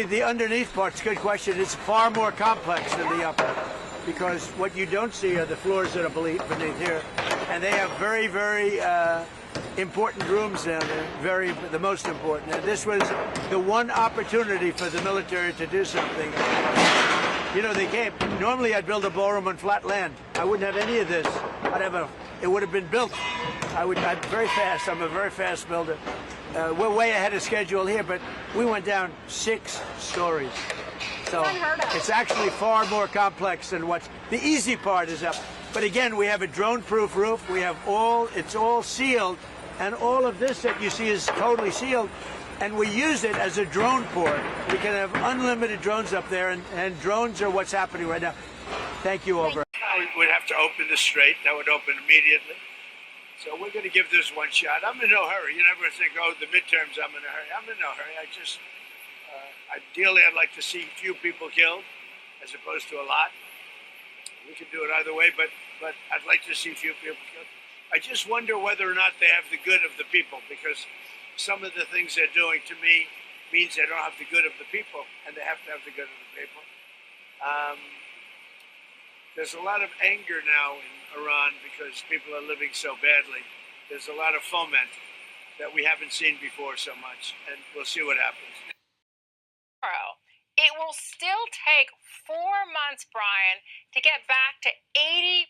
actually, the underneath part's a good question. It's far more complex than the upper, because what you don't see are the floors that are beneath here. And they have very, very important rooms down there, the most important. And this was the one opportunity for the military to do something. You know, they came. Normally, I'd build a ballroom on flat land. I wouldn't have any of this. It would have been built. I'm very fast. I'm a very fast builder. We're way ahead of schedule here, but we went down 6 stories. So it's actually far more complex than the easy part is up. But again, we have a drone-proof roof. It's all sealed, and all of this that you see is totally sealed. And we use it as a drone port. We can have unlimited drones up there, and drones are what's happening right now. Thank you, over. We'd have to open this straight. That would open immediately. So we're going to give this one shot. I'm in no hurry. You never think, oh, the midterms, I'm in a hurry. I'm in no hurry. Ideally, I'd like to see few people killed as opposed to a lot. We can do it either way, but I'd like to see few people killed. I just wonder whether or not they have the good of the people, because some of the things they're doing to me means they don't have the good of the people, and they have to have the good of the people. There's a lot of anger now in Iran because people are living so badly. There's a lot of foment that we haven't seen before so much, and we'll see what happens. It will still take 4 months, Brian, to get back to 80%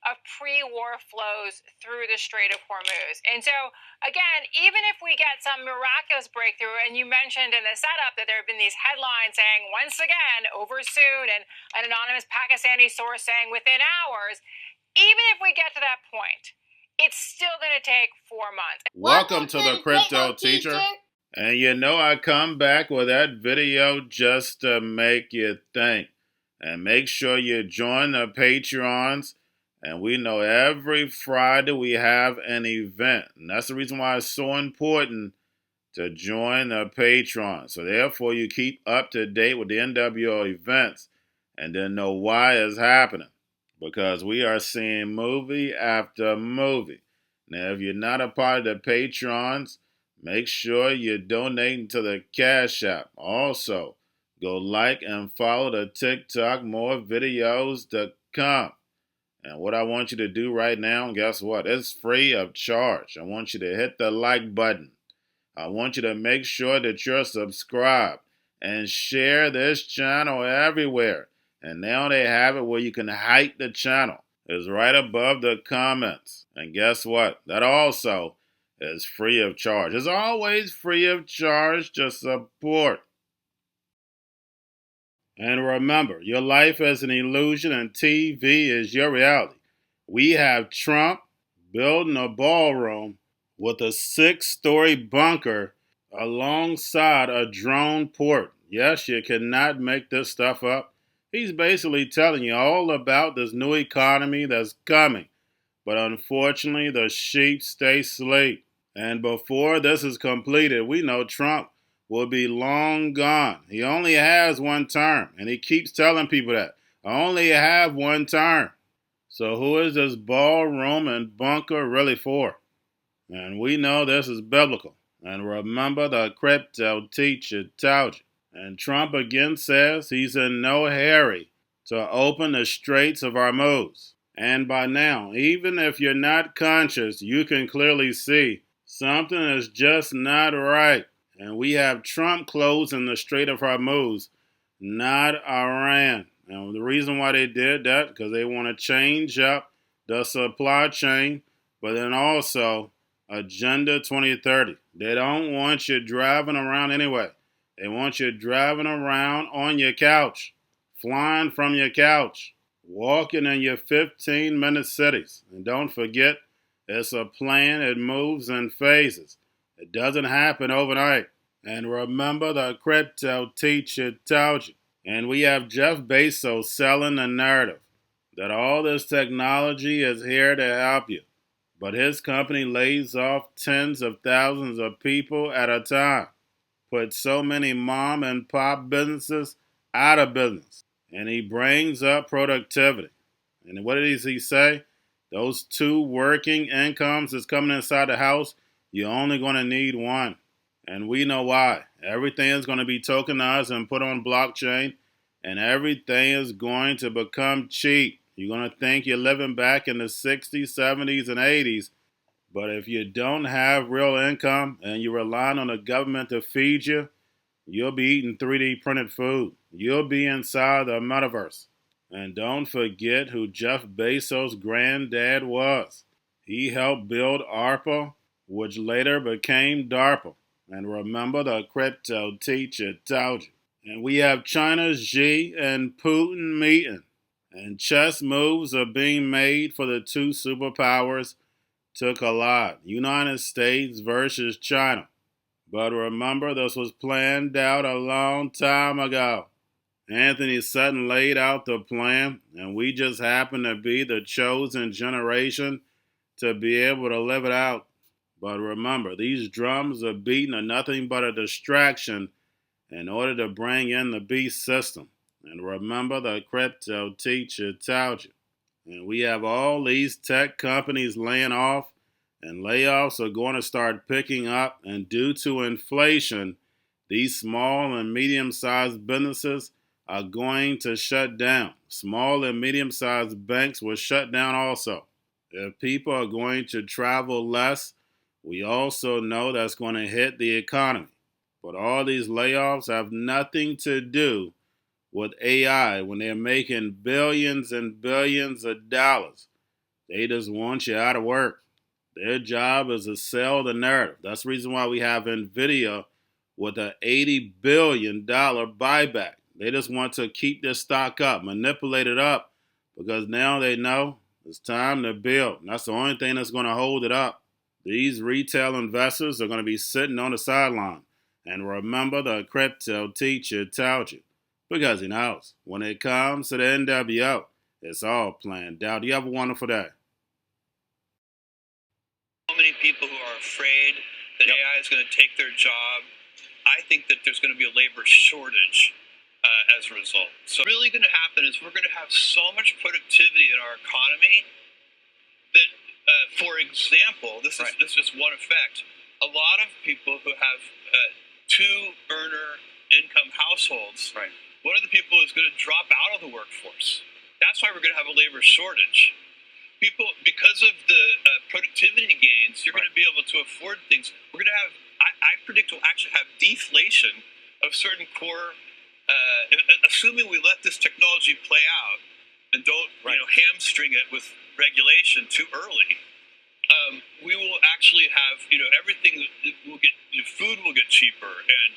of pre-war flows through the Strait of Hormuz. And so, again, even if we get some miraculous breakthrough, and you mentioned in the setup that there have been these headlines saying, once again, over soon, and an anonymous Pakistani source saying within hours, even if we get to that point, it's still going to take 4 months. Welcome to the Crypto Teacher. And you know I come back with that video just to make you think. And make sure you join the Patreons. And we know every Friday we have an event. And that's the reason why it's so important to join the Patreon. So therefore you keep up to date with the NWO events and then know why it's happening. Because we are seeing movie after movie. Now if you're not a part of the Patreons, make sure you're donating to the Cash App. Also, go like and follow the TikTok. More videos to come. And what I want you to do right now, guess what? It's free of charge. I want you to hit the like button. I want you to make sure that you're subscribed and share this channel everywhere. And now they have it where you can hide the channel. It's right above the comments. And guess what? That also is free of charge. It's always free of charge to support. And remember, your life is an illusion and TV is your reality. We have Trump building a ballroom with a 6-story bunker alongside a drone port. Yes, you cannot make this stuff up. He's basically telling you all about this new economy that's coming. But unfortunately, the sheep stay asleep. And before this is completed, we know Trump will be long gone. He only has 1 term, and he keeps telling people that. I only have 1 term. So who is this ballroom and bunker really for? And we know this is biblical. And remember, the Crypto Teacher told you. And Trump again says he's in no hurry to open the Straits of Hormuz. And by now, even if you're not conscious, you can clearly see something is just not right. And we have Trump closing the Strait of Hormuz, not Iran. And the reason why they did that, because they want to change up the supply chain, but then also Agenda 2030. They don't want you driving around anyway. They want you driving around on your couch, flying from your couch, walking in your 15-minute cities. And don't forget, it's a plan. It moves in phases. It doesn't happen overnight. And remember, the Crypto Teacher told you. And we have Jeff Bezos selling the narrative that all this technology is here to help you. But his company lays off tens of thousands of people at a time. Put so many mom and pop businesses out of business. And he brings up productivity. And what does he say? Those 2 working incomes that's coming inside the house, you're only going to need 1. And we know why. Everything is going to be tokenized and put on blockchain, and everything is going to become cheap. You're going to think you're living back in the 60s, 70s, and 80s. But if you don't have real income and you're relying on the government to feed you, you'll be eating 3D printed food. You'll be inside the metaverse. And don't forget who Jeff Bezos' granddad was. He helped build ARPA, which later became DARPA. And remember, the crypto teacher told you. And we have China's Xi and Putin meeting. And chess moves are being made for the two superpowers to collide. United States versus China. But remember, this was planned out a long time ago. Anthony Sutton laid out the plan, and we just happen to be the chosen generation to be able to live it out. But remember, these drums are beating are nothing but a distraction in order to bring in the beast system. And remember, the crypto teacher told you. And we have all these tech companies laying off, and layoffs are going to start picking up. And due to inflation, these small and medium-sized businesses are going to shut down. Small and medium-sized banks will shut down also. If people are going to travel less, we also know that's going to hit the economy. But all these layoffs have nothing to do with AI when they're making billions and billions of dollars. They just want you out of work. Their job is to sell the narrative. That's the reason why we have NVIDIA with an $80 billion buyback. They just want to keep their stock up, manipulate it up, because now they know it's time to build. And that's the only thing that's going to hold it up. These retail investors are going to be sitting on the sideline. And remember, the crypto teacher told you, because he knows when it comes to the NWO, it's all planned out. You have a wonderful day. So many people who are afraid that AI is going to take their job. I think that there's going to be a labor shortage as a result. So what's really going to happen is we're going to have so much productivity in our economy that, for example, this is just one effect. A lot of people who have two-earner income households, one of the people is going to drop out of the workforce. That's why we're going to have a labor shortage. People, because of the productivity gains, you're going to be able to afford things. We're going to have, I predict we'll actually have deflation of certain core, assuming we let this technology play out and don't hamstring it with regulation too early. We will actually have, everything will get, food will get cheaper, and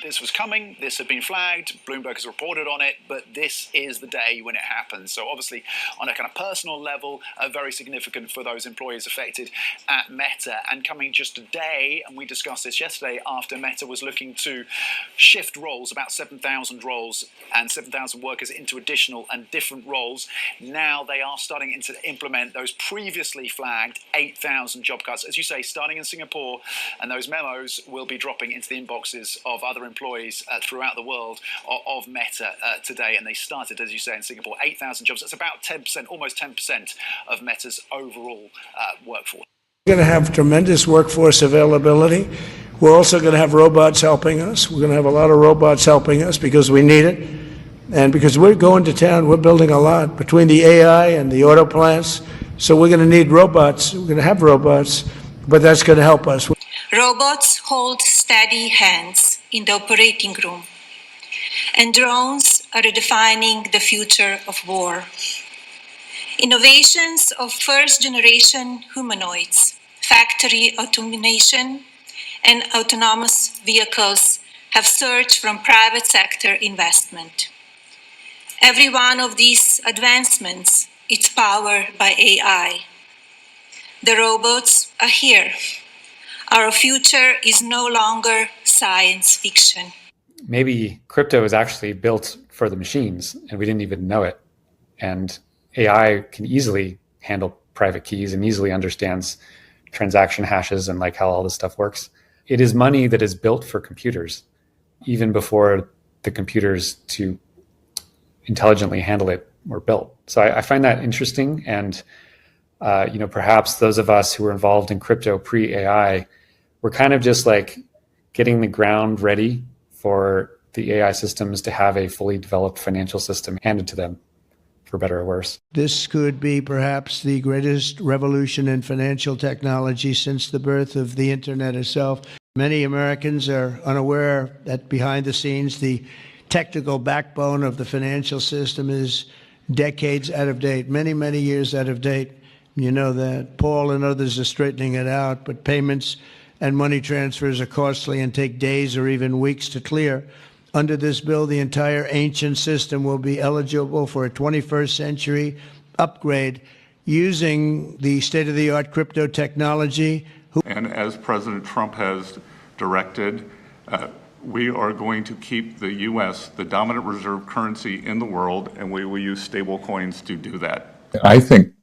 this was coming, this had been flagged, Bloomberg has reported on it, but this is the day when it happens. So obviously, on a kind of personal level, very significant for those employees affected at Meta. And coming just a day, and we discussed this yesterday, after Meta was looking to shift roles, about 7,000 roles and 7,000 workers into additional and different roles. Now they are starting to implement those previously flagged 8,000 job cuts, as you say, starting in Singapore, and those memos will be dropping into the inboxes of other employees throughout the world of Meta today. And they started, as you say, in Singapore, 8,000 jobs. That's about 10%, almost 10% of Meta's overall workforce. We're going to have tremendous workforce availability. We're also going to have robots helping us. We're going to have a lot of robots helping us because we need it. And because we're going to town, we're building a lot between the AI and the auto plants. So we're going to need robots. We're going to have robots, but that's going to help us. Robots hold steady hands in the operating room, and drones are redefining the future of war. Innovations of first-generation humanoids, factory automation, and autonomous vehicles have surged from private sector investment. Every one of these advancements is powered by AI. The robots are here. Our future is no longer science fiction. Maybe crypto is actually built for the machines and we didn't even know it. And AI can easily handle private keys and easily understands transaction hashes and like how all this stuff works. It is money that is built for computers, even before the computers to intelligently handle it were built. So I find that interesting. And, perhaps those of us who were involved in crypto pre-AI were kind of just like getting the ground ready for the AI systems to have a fully developed financial system handed to them, for better or worse. This could be perhaps the greatest revolution in financial technology since the birth of the internet itself. Many Americans are unaware that behind the scenes, the technical backbone of the financial system is decades out of date, many, many years out of date. You know that. Paul and others are straightening it out, but payments and money transfers are costly and take days or even weeks to clear. Under this bill, the entire ancient system will be eligible for a 21st century upgrade using the state-of-the-art crypto technology. And as President Trump has directed, we are going to keep the U.S. the dominant reserve currency in the world, and we will use stable coins to do that. I think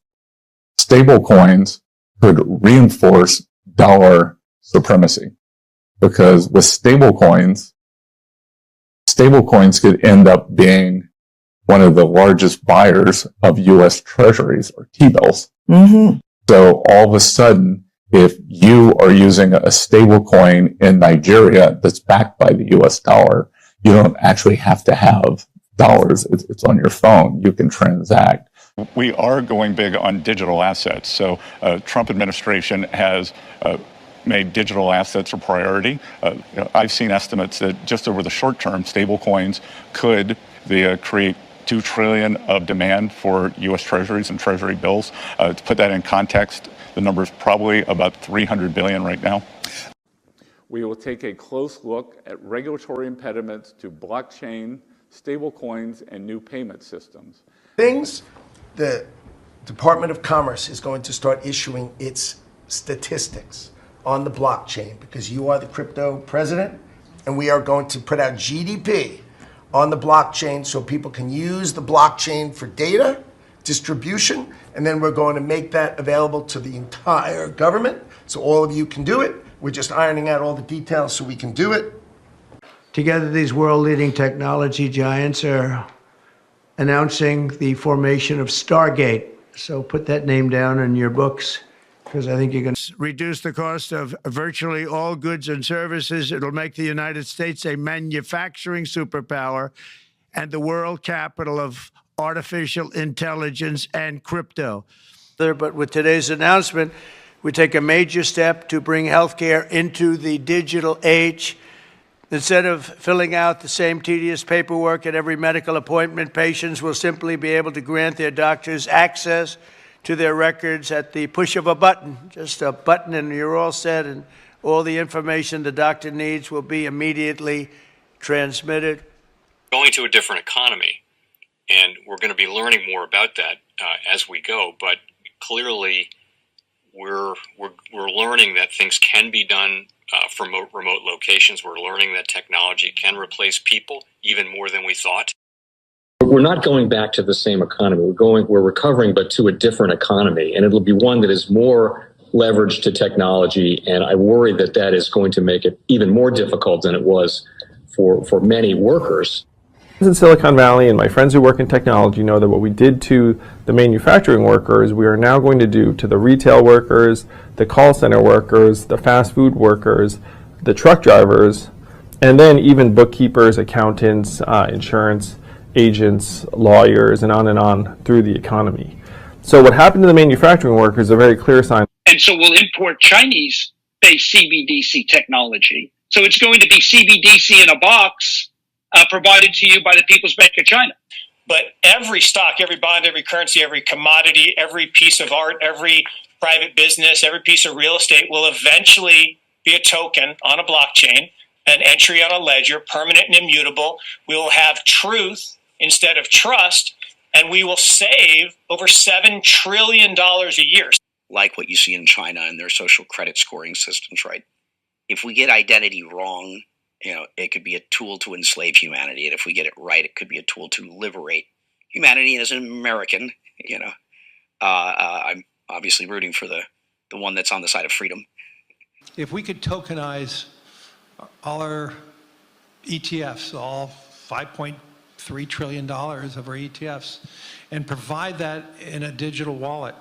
stable coins could reinforce dollar supremacy, because with stable coins could end up being one of the largest buyers of U.S. treasuries or T-bills. Mm-hmm. So all of a sudden, if you are using a stable coin in Nigeria that's backed by the U.S. dollar, you don't actually have to have dollars. It's on your phone. You can transact. We are going big on digital assets. So Trump administration has made digital assets a priority. I've seen estimates that just over the short term, stable coins could create $2 trillion of demand for U.S. treasuries and treasury bills. To put that in context, the number is probably about $300 billion right now. We will take a close look at regulatory impediments to blockchain, stable coins, and new payment systems. The Department of Commerce is going to start issuing its statistics on the blockchain, because you are the crypto president, and we are going to put out GDP on the blockchain so people can use the blockchain for data distribution, and then we're going to make that available to the entire government so all of you can do it. We're just ironing out all the details so we can do it. Together, these world-leading technology giants are announcing the formation of Stargate. So put that name down in your books, because I think you're going to reduce the cost of virtually all goods and services. It'll make the United States a manufacturing superpower and the world capital of artificial intelligence and crypto. But with today's announcement, we take a major step to bring healthcare into the digital age. Instead of filling out the same tedious paperwork at every medical appointment, patients will simply be able to grant their doctors access to their records at the push of a button. Just a button and you're all set, and all the information the doctor needs will be immediately transmitted. Going to a different economy, and we're going to be learning more about that as we go, but clearly we're learning that things can be done from remote locations. We're learning that technology can replace people even more than we thought. We're not going back to the same economy. We're recovering, but to a different economy, and it'll be one that is more leveraged to technology. And I worry that that is going to make it even more difficult than it was for many workers. In Silicon Valley, and my friends who work in technology know that what we did to the manufacturing workers, we are now going to do to the retail workers, the call center workers, the fast food workers, the truck drivers, and then even bookkeepers, accountants, insurance agents, lawyers, and on through the economy. So what happened to the manufacturing workers is a very clear sign. And so we'll import Chinese-based CBDC technology. So it's going to be CBDC in a box provided to you by the People's Bank of China. But every stock, every bond, every currency, every commodity, every piece of art, every private business, every piece of real estate will eventually be a token on a blockchain, an entry on a ledger, permanent and immutable. We will have truth instead of trust, and we will save over $7 trillion a year. Like what you see in China and their social credit scoring systems, right? If we get identity wrong, it could be a tool to enslave humanity. And if we get it right, it could be a tool to liberate humanity. And as an American, I'm obviously rooting for the one that's on the side of freedom. If we could tokenize all our ETFs, all 5.5 $3 trillion of our ETFs and provide that in a digital wallet.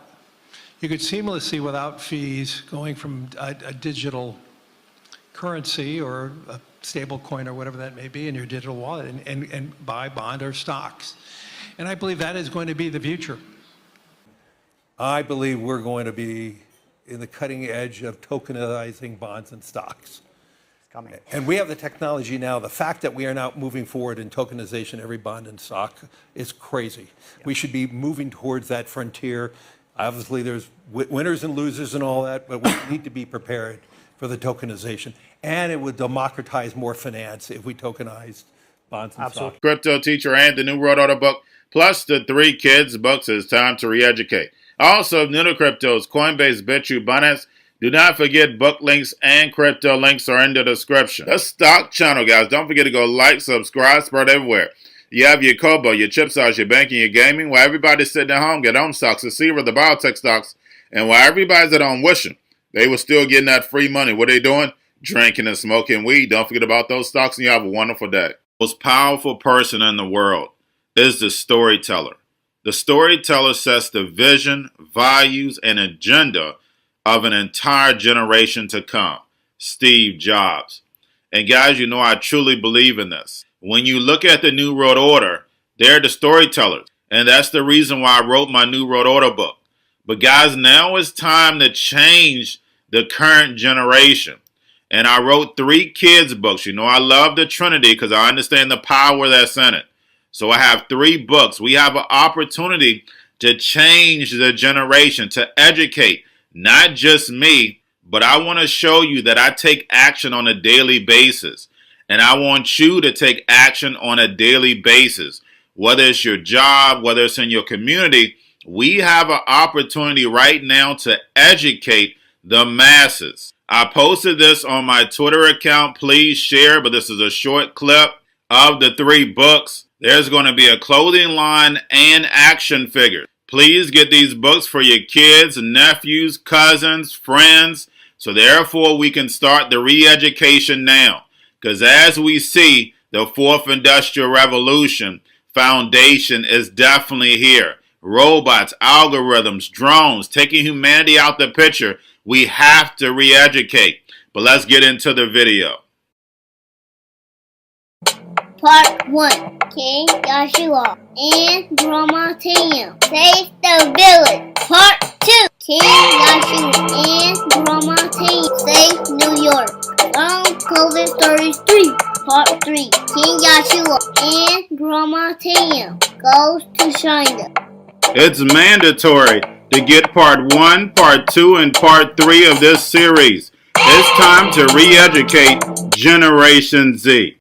You could seamlessly, without fees, going from a digital currency or a stable coin or whatever that may be in your digital wallet and buy bond or stocks. And I believe that is going to be the future. I believe we're going to be in the cutting edge of tokenizing bonds and stocks. It's coming. And we have the technology now. The fact that we are now moving forward in tokenization every bond and stock is crazy. Yeah. We should be moving towards that frontier. Obviously, there's winners and losers and all that, but we need to be prepared for the tokenization. And it would democratize more finance if we tokenized bonds and stocks. Cryptoteacher and the New World Order book, plus the 3 kids books. It's time to re-educate. Also, new to cryptos, Coinbase, Bitrue, Binance. Do not forget book links and crypto links are in the description. The stock channel, guys. Don't forget to go like, subscribe, spread everywhere. You have your Kobo, your chip stocks, your banking, your gaming. While everybody's sitting at home, get home stocks, the Seaver, the biotech stocks. And while everybody's at home wishing they were still getting that free money, what are they doing? Drinking and smoking weed. Don't forget about those stocks, and you have a wonderful day. The most powerful person in the world is the storyteller. The storyteller sets the vision, values, and agenda of an entire generation to come. Steve Jobs. And guys, you know I truly believe in this. When you look at the New World Order, they're the storytellers. And that's the reason why I wrote my New World Order book. But guys, now it's time to change the current generation. And I wrote 3 kids books. You know I love the Trinity because I understand the power that's in it. So I have 3 books. We have an opportunity to change the generation, to educate, not just me, but I want to show you that I take action on a daily basis. And I want you to take action on a daily basis. Whether it's your job, whether it's in your community, we have an opportunity right now to educate the masses. I posted this on my Twitter account. Please share, but this is a short clip of the 3 books. There's going to be a clothing line and action figures. Please get these books for your kids, nephews, cousins, friends, so therefore we can start the re-education now. Because as we see, the 4th Industrial Revolution foundation is definitely here. Robots, algorithms, drones, taking humanity out the picture. We have to re-educate. But let's get into the video. Part 1. King Joshua and Grandma Tanya save the village. Part 2. King Joshua and Grandma Tanya save New York. Long COVID Stories 3. Part 3. King Joshua and Grandma Tanya goes to China. It's mandatory to get part 1, part 2, and part 3 of this series. It's time to re-educate Generation Z.